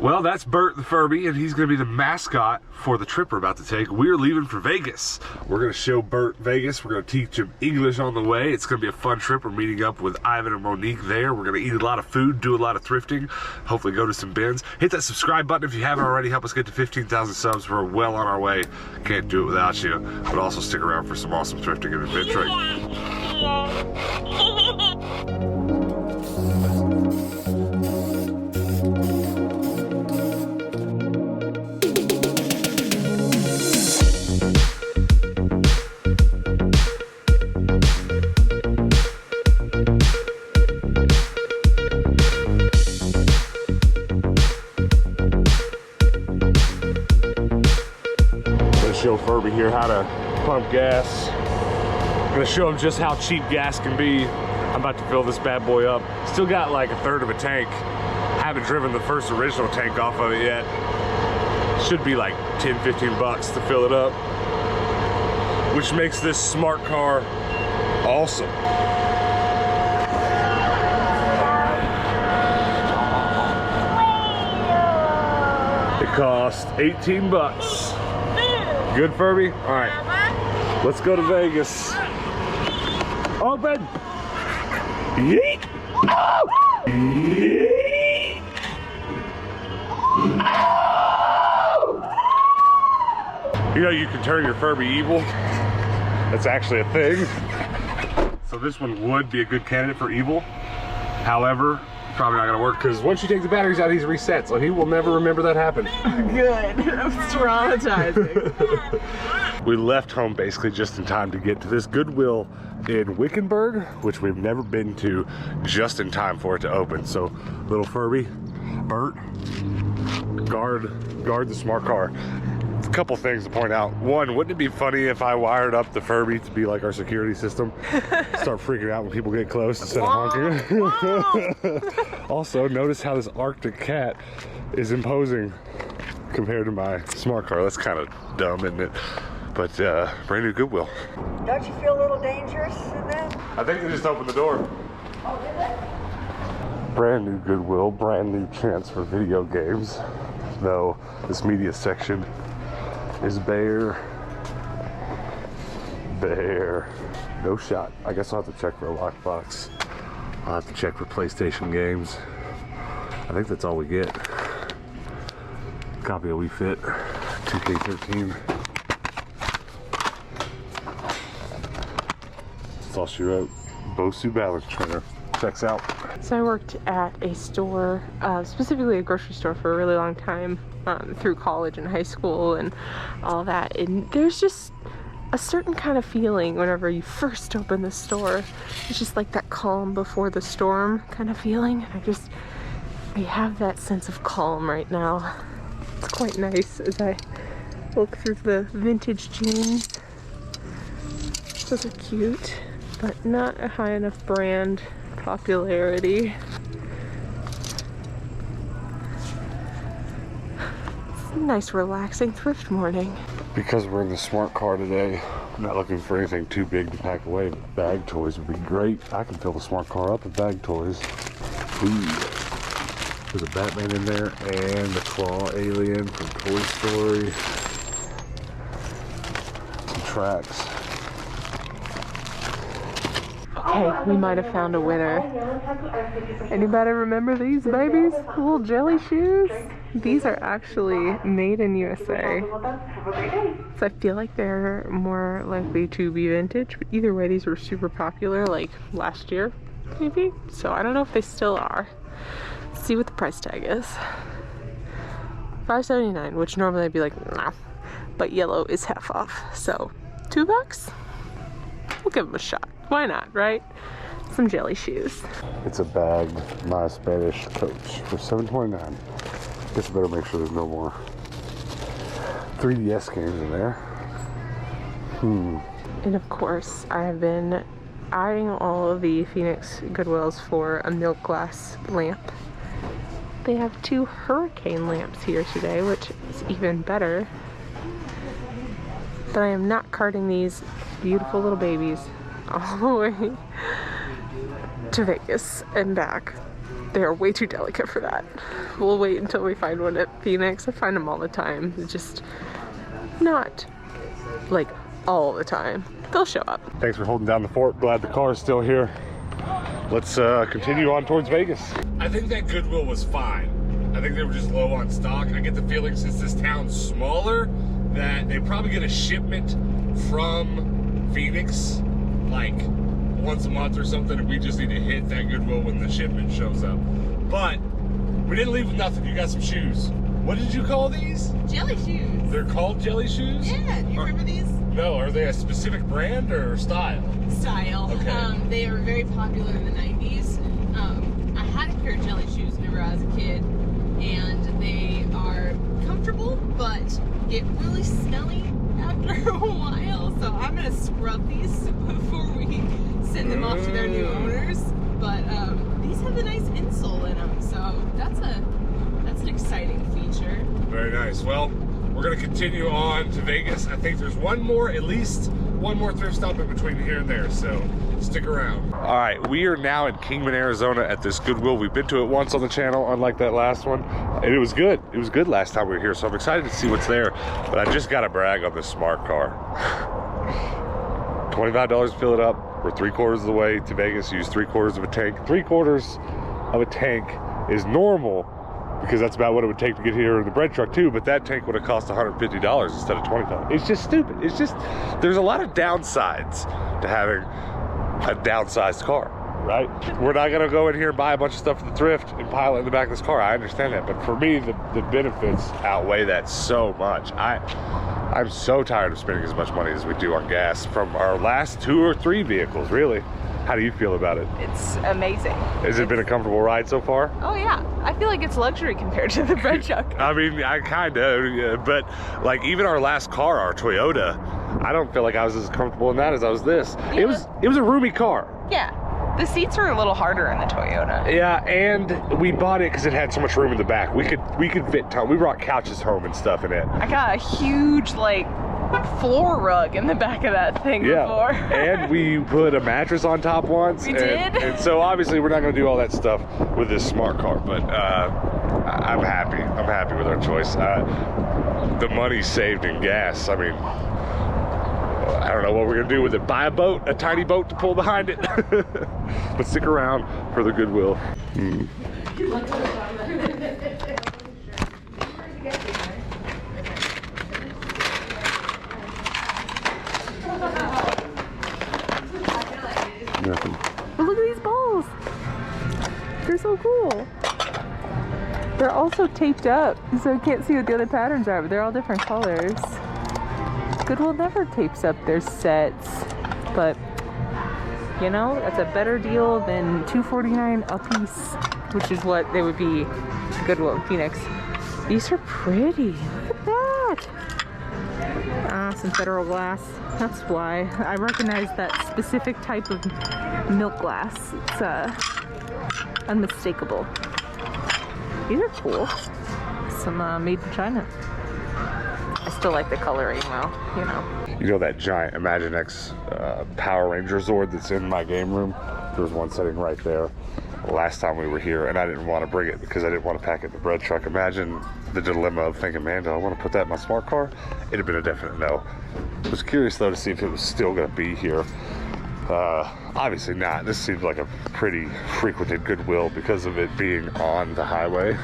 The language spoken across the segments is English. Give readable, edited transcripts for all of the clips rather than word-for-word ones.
Well, that's Bert the Furby, and he's going to be the mascot for the trip we're about to take. We're leaving for Vegas. We're going to show Bert Vegas. We're going to teach him English on the way. It's going to be a fun trip. We're meeting up with Ivan and Monique there. We're going to eat a lot of food, do a lot of thrifting, hopefully go to some bins. Hit that subscribe button if you haven't already. Help us get to 15,000 subs. We're well on our way. Can't do it without you. But also stick around for some awesome thrifting and adventuring. Show Furby here how to pump gas. I'm gonna show him just how cheap gas can be. I'm about to fill this bad boy up. Still got like a third of a tank. Haven't driven the first original tank off of it yet. Should be like 10-15 bucks to fill it up, which makes this smart car awesome. It cost 18 bucks. Good, Furby? All right, let's go to Vegas. Open. Yeet. Oh. Yeet. Oh. You know you can turn your Furby evil. That's actually a thing. So this one would be a good candidate for evil. However, probably not gonna work because once you take the batteries out, he's reset, so he will never remember that happened. Good. It's traumatizing. We left home basically just in time to get to this Goodwill in Wickenburg, which we've never been to, just in time for it to open. So little Furby, Bert, guard the smart car. A couple things to point out. One, wouldn't it be funny if I wired up the Furby to be like our security system? Start freaking out when people get close instead of honking. Also, notice how this Arctic cat is imposing compared to my smart car. That's kind of dumb, isn't it? But brand new Goodwill. Don't you feel a little dangerous in that? I think they just opened the door. Oh, did they? Brand new Goodwill, brand new chance for video games. Though this media section is bare. No shot. I guess I'll have to check for a lockbox. I'll have to check for PlayStation games. I think that's all we get. Copy of Wii Fit 2K13. That's all she wrote. Bosu balance trainer. Checks out. So I worked at a store, specifically a grocery store, for a really long time, through college and high school and all that. And there's just a certain kind of feeling whenever you first open the store. It's just like that calm before the storm kind of feeling. I have that sense of calm right now. It's quite nice as I look through the vintage jeans. Those are cute, but not a high enough brand popularity. It's a nice relaxing thrift morning. Because we're in the smart car today, I'm not looking for anything too big to pack away, but bag toys would be great. I can fill the smart car up with bag toys. Ooh. There's a Batman in there and the Claw alien from Toy Story. Some tracks. Okay, we might have found a winner. Anybody remember these babies? Little jelly shoes? These are actually made in USA. So I feel like they're more likely to be vintage, but either way, these were super popular like last year, maybe? So I don't know if they still are. Let's see what the price tag is. $5.79, which normally I'd be like, nah. But yellow is half off, so $2? We'll give them a shot. Why not, right? Some jelly shoes. It's a bagged My Spanish Coach for $7.29. Guess I better make sure there's no more 3DS games in there. And of course, I have been eyeing all of the Phoenix Goodwills for a milk glass lamp. They have 2 hurricane lamps here today, which is even better. But I am not carting these beautiful little babies all the way to Vegas and back they're way too delicate for that. We'll wait until we find one at Phoenix. I find them all the time. It's just not like all the time. They'll show up. Thanks for holding down the fort. Glad the car is still here. Let's continue on towards Vegas. I think that Goodwill was fine. I think they were just low on stock. I get the feeling since this town's smaller that they probably get a shipment from Phoenix like once a month or something, and we just need to hit that Goodwill when the shipment shows up. But we didn't leave with nothing. You got some shoes. What did you call these? Jelly shoes. They're called jelly shoes? Yeah, do you remember these? No, are they a specific brand or style? Style. Okay. They were very popular in the 90s. I had a pair of jelly shoes whenever I was a kid, and they are comfortable, but get really smelly after a while. So I'm gonna scrub these before we send them off to their new owners. But these have a nice insole in them, so that's an exciting feature. Very nice. Well, we're gonna continue on to Vegas. I think there's at least one more thrift stop in between here and there, so stick around. All right, we are now in Kingman, Arizona at this Goodwill. We've been to it once on the channel, unlike that last one, and it was good. It was good last time we were here, so I'm excited to see what's there. But I just gotta brag on this smart car. $25 to fill it up. We're 3/4 of the way to Vegas. Use 3/4 of a tank. 3/4 of a tank is normal, because that's about what it would take to get here in the bread truck too, but that tank would have cost $150 instead of $25. It's just stupid. It's just, there's a lot of downsides to having a downsized car, right? We're not gonna go in here and buy a bunch of stuff at the thrift and pile it in the back of this car. I understand that, but for me, the benefits outweigh that so much. I'm so tired of spending as much money as we do on gas from our last 2 or 3 vehicles, really. How do you feel about it? It's amazing. Has it been a comfortable ride so far? Oh yeah, I feel like it's luxury compared to the bread truck. I mean, I kind of, but like even our last car, our Toyota, I don't feel like I was as comfortable in that as I was this. Yeah. It was a roomy car. Yeah, the seats are a little harder in the Toyota. Yeah, and we bought it because it had so much room in the back. We could fit we brought couches home and stuff in it. I got a huge like floor rug in the back of that thing before. And we put a mattress on top once. We did. And so obviously we're not going to do all that stuff with this smart car, but I'm happy. I'm happy with our choice. The money saved in gas. I mean, I don't know what we're going to do with it. Buy a boat, a tiny boat to pull behind it. But stick around for the Goodwill. Nothing. But look at these balls. They're so cool. They're also taped up, so I can't see what the other patterns are, but they're all different colors. Goodwill never tapes up their sets, but you know, that's a better deal than $249 a piece, which is what they would be at Goodwill in Phoenix. These are pretty. Look at that. Some Federal glass. That's why I recognize that specific type of milk glass. It's unmistakable. These are cool. Some made in China. I still like the coloring though, you know. You know that giant Imaginext Power Ranger Zord that's in my game room? There was one sitting right there last time we were here, and I didn't want to bring it because I didn't want to pack it in the bread truck. Imagine the dilemma of thinking, man, do I want to put that in my smart car? It'd have been a definite no. I was curious though to see if it was still going to be here. Obviously not. This seemed like a pretty frequented Goodwill because of it being on the highway.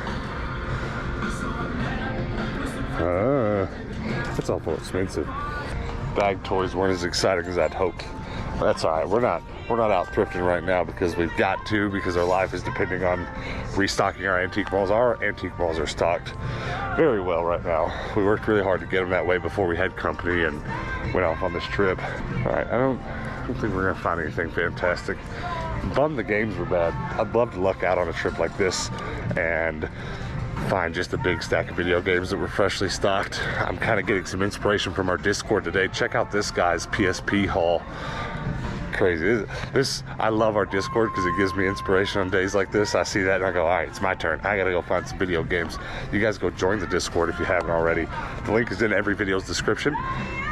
That's awful expensive. Bag toys weren't as exciting as I'd hoped. That's all right. We're not out thrifting right now because we've got to, because our life is depending on restocking our antique malls. Our antique malls are stocked very well right now. We worked really hard to get them that way before we had company and went off on this trip. All right, I don't think we're gonna find anything fantastic. I'm bummed the games were bad. I'd love to luck out on a trip like this and find just a big stack of video games that were freshly stocked. I'm kind of getting some inspiration from our Discord today. Check out this guy's PSP haul. crazy. I love our Discord because it gives me inspiration on days like this. I see that and I go, all right, it's my turn. I gotta go find some video games. You guys go join the Discord if you haven't already. The link is in every video's description.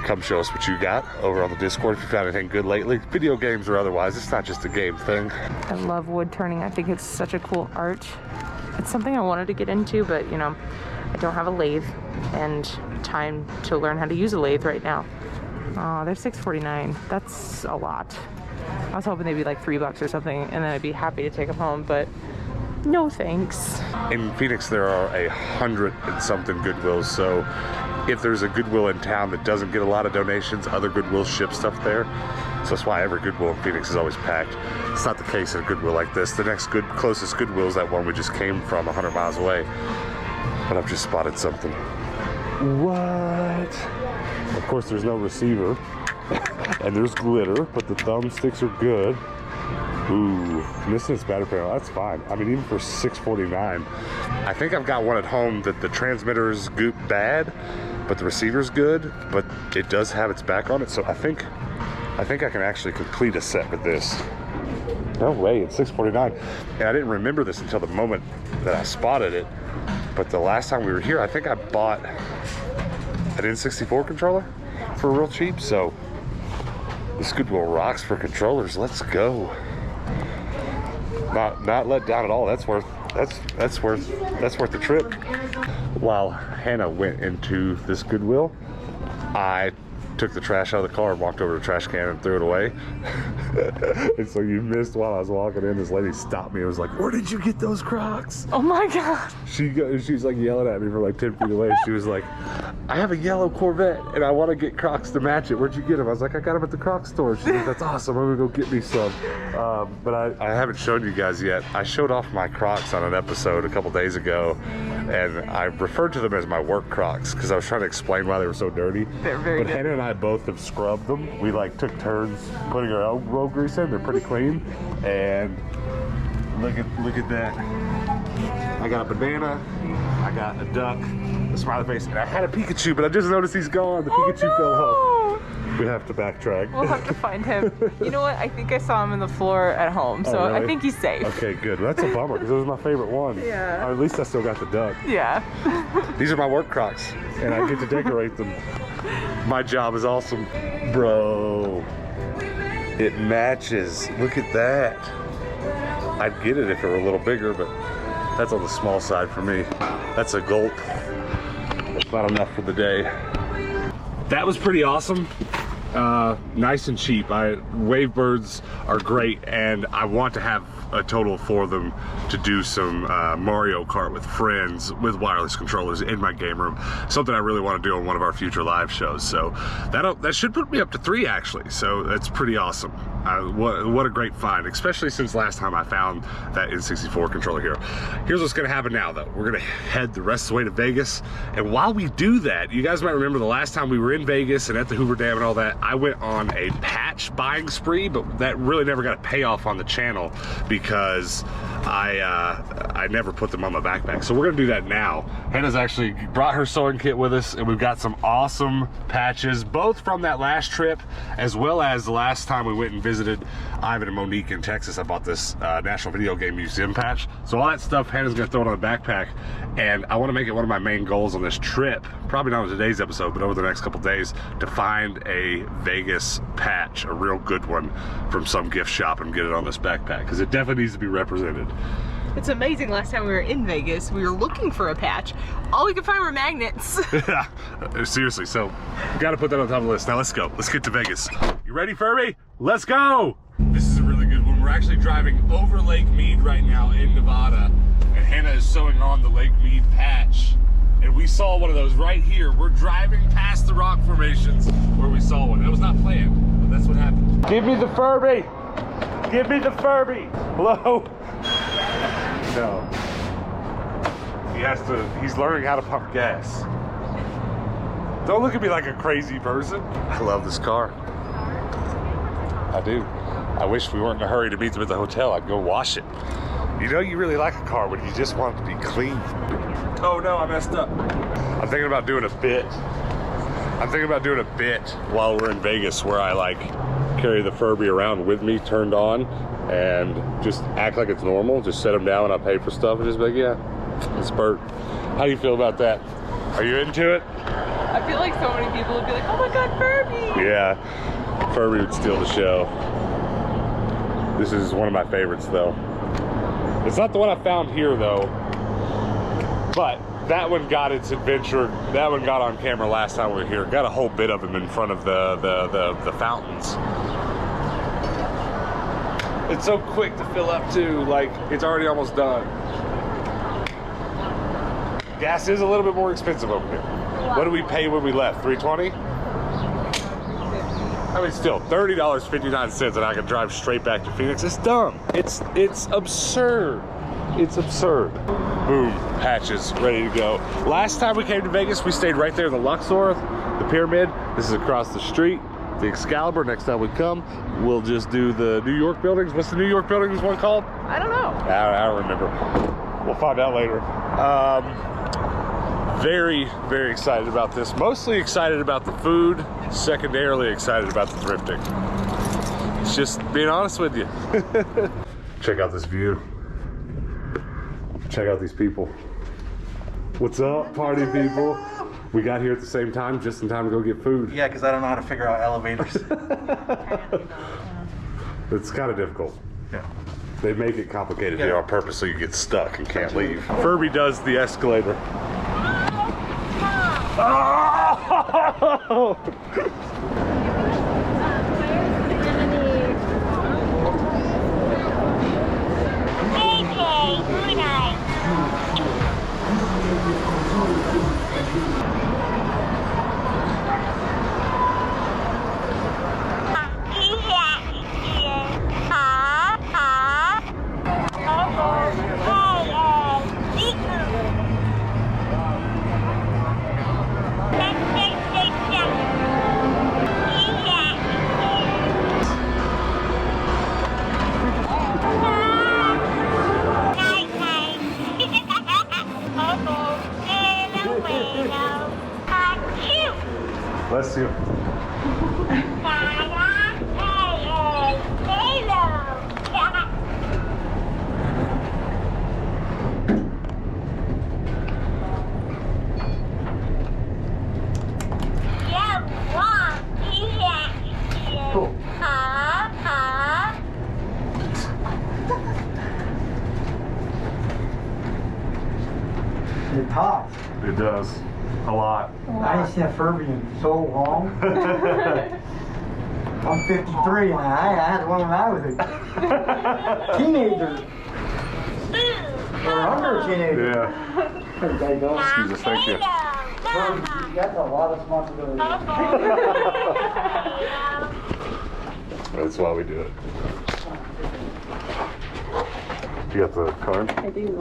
Come show us what you got over on the Discord if you found anything good lately. Video games or otherwise, it's not just a game thing. I love wood turning. I think it's such a cool art. It's something I wanted to get into, but you know, I don't have a lathe and time to learn how to use a lathe right now. Oh, they're $6.49. That's a lot. I was hoping they'd be like $3 or something, and then I'd be happy to take them home, but no thanks. In Phoenix, there are 100 and something Goodwills, so if there's a Goodwill in town that doesn't get a lot of donations, other Goodwills ship stuff there. So that's why every Goodwill in Phoenix is always packed. It's not the case at a Goodwill like this. The next closest Goodwill is that one we just came from 100 miles away. But I've just spotted something. What? Of course, there's no receiver, and there's glitter, but the thumbsticks are good. Ooh, missing its battery panel, that's fine. I mean, even for $6.49, I think I've got one at home that the transmitter's bad, but the receiver's good, but it does have its back on it, so I think I can actually complete a set with this. No way, it's $6.49. And I didn't remember this until the moment that I spotted it, but the last time we were here, I think I bought an N64 controller for real cheap, so this Goodwill rocks for controllers. Let's go. Not let down at all. That's worth the trip. While Hannah went into this Goodwill, I took the trash out of the car and walked over to the trash can and threw it away. And so you missed while I was walking in, this lady stopped me and was like, "Where did you get those Crocs?" Oh my God. She was like yelling at me from like 10 feet away. She was like, "I have a yellow Corvette and I want to get Crocs to match it. Where'd you get them?" I was like, "I got them at the Crocs store." She's like, "That's awesome. I'm gonna go get me some." But I haven't shown you guys yet. I showed off my Crocs on an episode a couple days ago, and I referred to them as my work Crocs because I was trying to explain why they were so dirty. They're very But good. Hannah and I both have scrubbed them. We like took turns putting our elbow grease in. They're pretty clean. And look at that. I got a banana, I got a duck, a smiley face, and I had a Pikachu, but I just noticed he's gone. The Pikachu fell off. We have to backtrack. We'll have to find him. You know what? I think I saw him on the floor at home, so Oh, really? I think he's safe. Okay, good. That's a bummer because it was my favorite one. Yeah. Or at least I still got the duck. Yeah. These are my work Crocs, and I get to decorate them. My job is awesome. Bro, it matches. Look at that. I'd get it if it were a little bigger, but that's on the small side for me. That's a gulp. That's not enough for the day. That was pretty awesome. Nice and cheap. Wavebirds are great, and I want to have a total of 4 of them to do some Mario Kart with friends with wireless controllers in my game room. Something I really want to do on one of our future live shows. So that should put me up to 3 actually. So that's pretty awesome. What a great find, especially since last time I found that N64 controller here. Here's what's gonna happen now though. We're gonna head the rest of the way to Vegas. And while we do that, you guys might remember the last time we were in Vegas and at the Hoover Dam and all that, I went on a patch buying spree, but that really never got a payoff on the channel because I never put them on my backpack. So we're gonna do that now. Hannah's actually brought her sewing kit with us, and we've got some awesome patches, both from that last trip, as well as the last time we went and visited Ivan and Monique in Texas. I bought this National Video Game Museum patch. So all that stuff, Hannah's gonna throw it on the backpack, and I wanna make it one of my main goals on this trip, probably not on today's episode, but over the next couple days, to find a Vegas patch, a real good one from some gift shop, and get it on this backpack, because it definitely needs to be represented. It's amazing. Last time we were in Vegas, we were looking for a patch. All we could find were magnets. Yeah, seriously, so gotta put that on top of the list. Now let's go. Let's get to Vegas. You ready, Furby? Let's go! This is a really good one. We're actually driving over Lake Mead right now in Nevada, and Hannah is sewing on the Lake Mead patch. And we saw one of those right here. We're driving past the rock formations where we saw one. That was not planned, but that's what happened. Give me the Furby! Give me the Furby! Hello? No. He's learning how to pump gas. Don't look at me like a crazy person. I love this car. I do. I wish we weren't in a hurry to meet them at the hotel. I'd go wash it. You know you really like a car when you just want it to be clean. Oh no, I messed up. I'm thinking about doing a bit. While we're in Vegas where I like carry the Furby around with me turned on and just act like it's normal. Just set him down when I pay for stuff and just be like, yeah, it's Bert. How do you feel about that? Are you into it? I feel like so many people would be like, oh my god, Furby! Yeah, Furby would steal the show. This is one of my favorites though. It's not the one I found here though, but that one got its adventure. That one got on camera last time we were here. Got a whole bit of him in front of the fountains. It's so quick to fill up too, like it's already almost done. Gas is a little bit more expensive over here. What did we pay when we left? $3.20? I mean, still $30.59, and I can drive straight back to Phoenix. It's dumb. It's absurd. It's absurd. Boom, hatches ready to go. Last time we came to Vegas, we stayed right there in the Luxor, the pyramid. This is across the street. The Excalibur. Next time we come, we'll just do the New York buildings. What's the New York buildings one called? I don't know. I don't remember. We'll find out later. Very, very excited about this. Mostly excited about the food. Secondarily excited about the thrifting. It's just being honest with you. Check out this view. Check out these people. What's up, party people? We got here at the same time, just in time to go get food. Yeah, because I don't know how to figure out elevators. It's kind of difficult. Yeah. They make it complicated here on purpose so you get stuck and can't leave. Furby does the escalator. Oh! Bless you. It talks. It does. A lot. I ain't seen a Furby in so long. I'm 53 and I had one when I was a teenager. Or under a teenager. Yeah. There you go. Excuse us, thank you. That's a lot of responsibility. That's why we do it. You got the card? I do.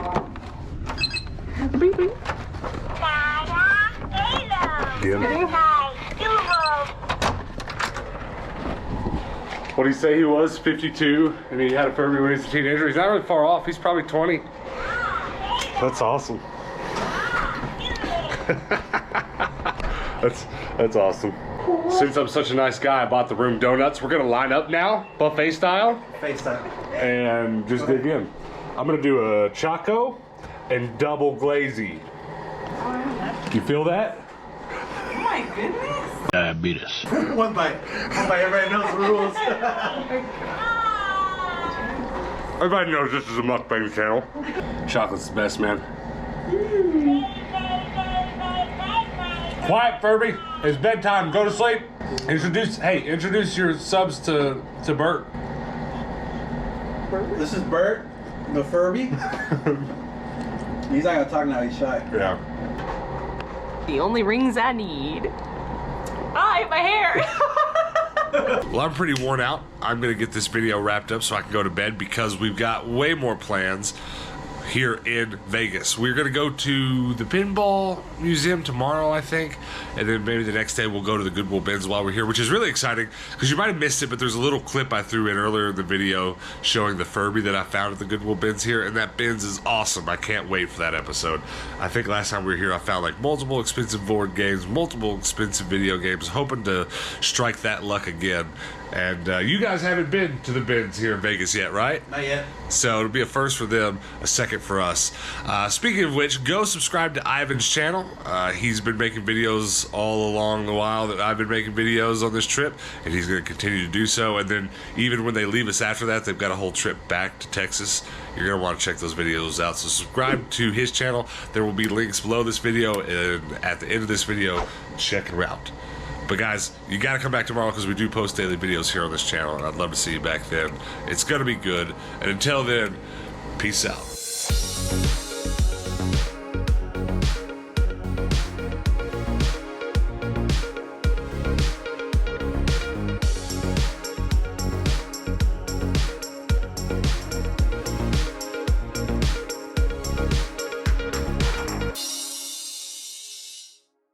Beep, beep. What do you say he was? 52, and he had a Furby when he was a teenager. He's not really far off. He's probably 20. That's awesome. That's awesome. Since I'm such a nice guy, I bought the room donuts. We're gonna line up now, buffet style. FaceTime. And just dig in. I'm gonna do a Choco and double glazy. You feel that? Oh my goodness. Diabetes. One bite. Everybody knows the rules. Everybody knows this is a mukbang channel. Chocolate's the best, man. Quiet, Furby. It's bedtime. Go to sleep. Introduce your subs to Bert. This is Bert, the Furby. He's not gonna talk now, he's shy. Yeah. The only rings I need. Ah, my hair! Well, I'm pretty worn out. I'm gonna get this video wrapped up so I can go to bed because we've got way more plans here in Vegas. We're gonna go to the pinball museum tomorrow, I think, and then maybe the next day we'll go to the Goodwill bins while we're here, which is really exciting because you might have missed it, but there's a little clip I threw in earlier in the video showing the Furby that I found at the Goodwill bins here, and that bins is awesome. I can't wait for that episode. I think last time we were here I found like multiple expensive board games, multiple expensive video games, hoping to strike that luck again And you guys haven't been to the bins here in Vegas yet, right? Not yet. So it'll be a first for them, a second for us. Speaking of which, go subscribe to Ivan's channel. He's been making videos all along the while that I've been making videos on this trip, and he's going to continue to do so. And then even when they leave us after that, they've got a whole trip back to Texas. You're going to want to check those videos out. So subscribe to his channel. There will be links below this video, and at the end of this video, check him out. But guys, you got to come back tomorrow because we do post daily videos here on this channel, and I'd love to see you back then. It's going to be good. And until then, peace out.